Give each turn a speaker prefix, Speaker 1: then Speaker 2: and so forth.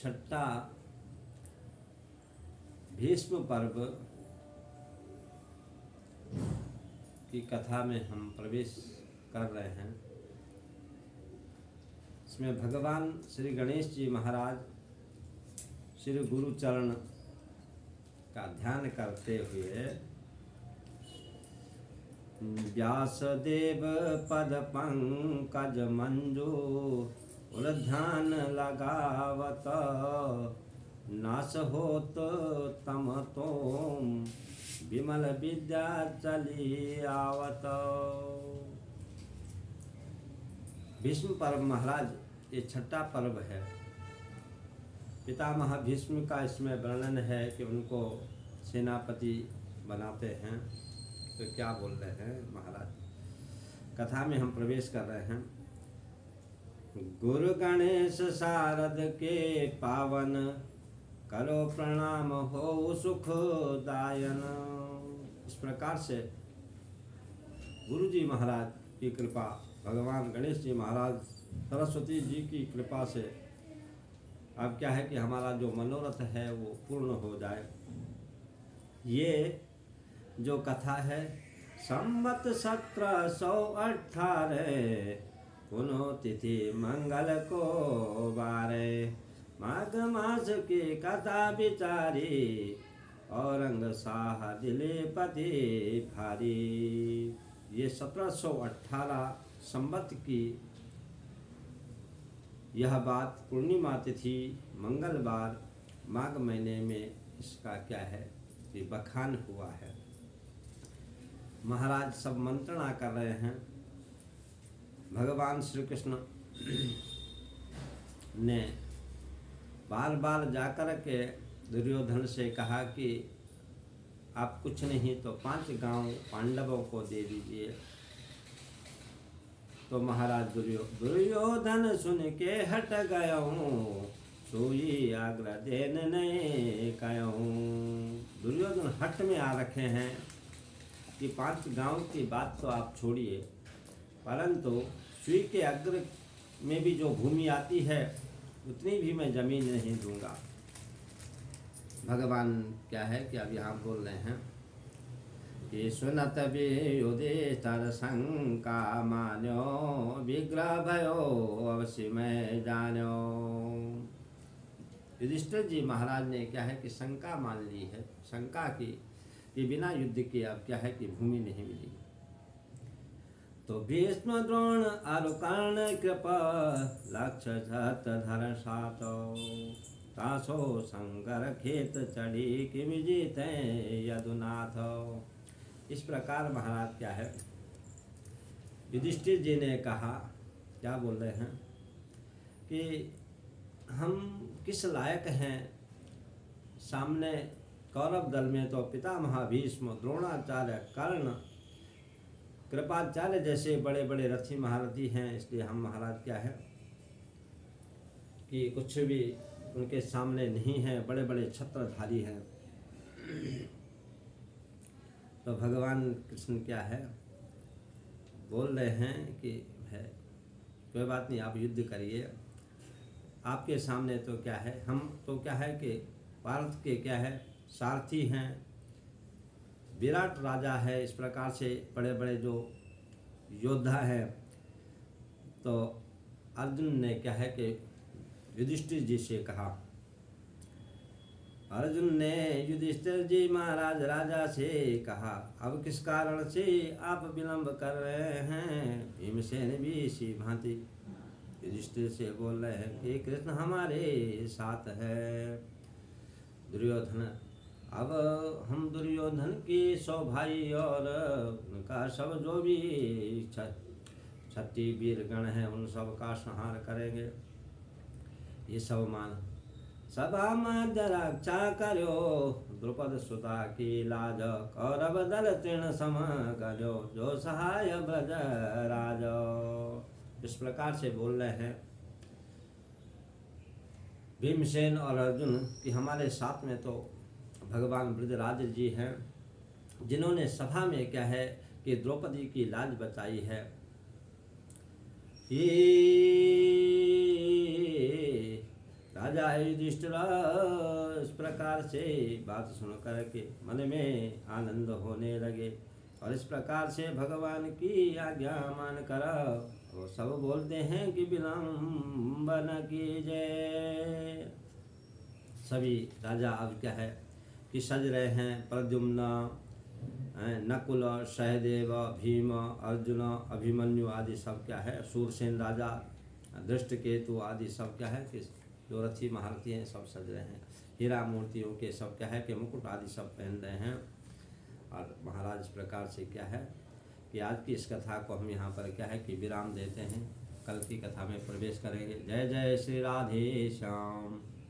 Speaker 1: छठा भीष्म पर्व की कथा में हम प्रवेश कर रहे हैं। इसमें भगवान श्री गणेश जी महाराज श्री गुरुचरण का ध्यान करते हुए व्यासदेव पद पंकज मंजू ध्यान लगावत नाश होत तम तोम विमल विद्या चली आवत। भीष्म पर्व महाराज ये छठा पर्व है। पितामह भीष्म का इसमें वर्णन है कि उनको सेनापति बनाते हैं। तो क्या बोल रहे हैं महाराज, कथा में हम प्रवेश कर रहे हैं। गुरु गणेश शारद के पावन करो प्रणाम हो सुख दायन। इस प्रकार से गुरु जी महाराज की कृपा, भगवान गणेश जी महाराज सरस्वती जी की कृपा से अब क्या है कि हमारा जो मनोरथ है वो पूर्ण हो जाए। ये जो कथा है संवत 1718 पुनो तिथि मंगल को बारे माघ मास की कथा बिचारी औरंग शाह दिले पति भारी। ये 1718 संवत की यह बात पूर्णिमा तिथि मंगलवार माघ महीने में इसका क्या है कि बखान हुआ है। महाराज सब मंत्रणा कर रहे हैं। भगवान श्री कृष्ण ने बार बार जाकर के दुर्योधन से कहा कि आप कुछ नहीं तो 5 गांव पांडवों को दे दीजिए। तो महाराज दुर्योधन सुन के हट गया हूँ सोई आग्रह देन नहीं कया हूँ। दुर्योधन हट में आ रखे हैं कि 5 गांव की बात तो आप छोड़िए, परंतु सुई के अग्र में भी जो भूमि आती है उतनी भी मैं जमीन नहीं दूंगा। भगवान क्या है कि अब यहाँ बोल रहे हैं कि सुनत युधिष्ठिर शंका मान्यो विग्रह भयो अवश्य मैं जान्यो। युधिष्ठिर जी महाराज ने क्या है कि शंका मान ली है, शंका की कि बिना युद्ध के अब क्या है कि भूमि नहीं मिली। तो भीष्म द्रोण अरुकर्ण कृपा लक्ष्य झत धर सातो तासो संकर खेत चढ़ी कि विजित यदुनाथ। इस प्रकार महाराज क्या है युधिष्ठिर जी ने कहा, क्या बोल रहे हैं कि हम किस लायक हैं। सामने कौरव दल में तो पितामह भीष्म, द्रोणाचार्य, कर्ण, कृपाचार्य जैसे बड़े बड़े रथी महारथी हैं। इसलिए हम महाराज क्या है कि कुछ भी उनके सामने नहीं है, बड़े बड़े छत्रधारी हैं। तो भगवान कृष्ण क्या है बोल रहे हैं कि है कोई बात नहीं, आप युद्ध करिए। आपके सामने तो क्या है, हम तो क्या है कि भारत के क्या है सारथी हैं, विराट राजा है। इस प्रकार से बड़े बड़े जो योद्धा हैं। तो अर्जुन ने क्या है कि युधिष्ठिर जी से कहा, अर्जुन ने युधिष्ठिर जी महाराज राजा से कहा, अब किस कारण से आप विलंब कर रहे हैं। भीमसेन भी इसी भांति युधिष्ठिर से बोल रहे हैं कि कृष्ण हमारे साथ है। दुर्योधन, अब हम दुर्योधन के 100 भाई और उनका सब जो भी 36 वीरगण हैं उन सब का संहार करेंगे। ये सब मान सभा मध्य रक्षा करो द्रुपद सुता की लाज कौरव दल तृण सम करो जो सहाय ब्रज राज। इस प्रकार से बोल रहे हैं भीमसेन और अर्जुन कि हमारे साथ में तो भगवान ब्रजराज जी हैं, जिन्होंने सभा में क्या है कि द्रौपदी की लाज बचाई है। राजा युधिष्ठिर इस प्रकार से बात सुन कर के मन में आनंद होने लगे। और इस प्रकार से भगवान की आज्ञा मान कर वो सब बोलते हैं कि विलंब न कीजिए। सभी राजा अब क्या है कि सज रहे हैं। प्रद्युम्न, नकुल, सहदेव, भीम, अर्जुन, अभिमन्यु आदि सब क्या है, सूरसेन राजा, धृष्टकेतु आदि सब क्या है कि जो रथी महारथी हैं सब सज रहे हैं। हीरा मूर्तियों के सब क्या है कि मुकुट आदि सब पहन रहे हैं। और महाराज इस प्रकार से क्या है कि आज की इस कथा को हम यहाँ पर क्या है कि विराम देते हैं। कल की कथा में प्रवेश करेंगे। जय जय श्री राधे श्याम।